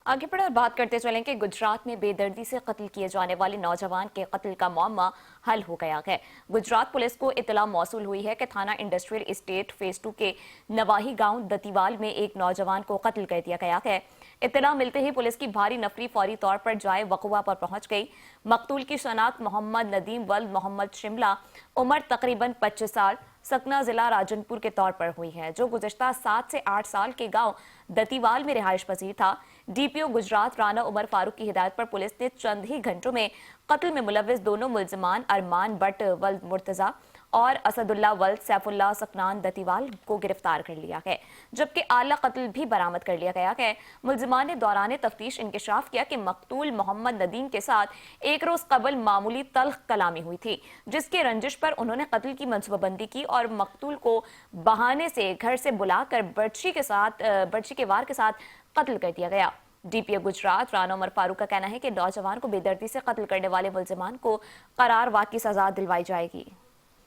आगे बढ़े और बात करते चलें कि गुजरात में बेदर्दी से कत्ल किए जाने वाले नौजवान के कत्ल का मामला हल हो गया है। गुजरात पुलिस को इतला मौसूल हुई है कि थाना इंडस्ट्रियल एस्टेट फेज 2 के नवाही गांव दतीवाल में एक नौजवान को कत्ल कर दिया गया है। इतला मिलते ही पुलिस की भारी नफरी फौरी तौर पर जाए वकुआ पर पहुंच गई। मकतूल की शनाख्त मोहम्मद नदीम वल्द मोहम्मद शिमला, उम्र तकरीबन 25 साल, सकना जिला राजनपुर के तौर पर हुई है, जो गुज़श्ता 7 से 8 साल के गांव दतीवाल में रिहाइश पजीर था। डीपीओ गुजरात राना उमर फारूक की हिदायत पर पुलिस ने चंद ही घंटों में कत्ल में मुलविस दोनों मुलजमान अरमान बट वल्द मुर्तजा और असदुल्ला वल्द सैफुल्ला सकनान दतीवाल को गिरफ्तार कर लिया है, जबकि आला कत्ल भी बरामद कर लिया गया है। मुलजमान ने दौरान तफ्तीश इंकशाफ किया कि मकतूल मोहम्मद नदीम के साथ एक रोज कबल मामूली तल्ख कलामी हुई थी, जिसके रंजिश पर उन्होंने कत्ल की मंसूबाबंदी की और मकतूल को बहाने से घर से बुलाकर बर्छी के वार के साथ कत्ल कर दिया गया। डीपीओ गुजरात राना उमर फारूक का कहना है कि नौजवान को बेदर्दी से कत्ल करने वाले मुलजमान को करार वाक़ई सजा दिलवाई जाएगी।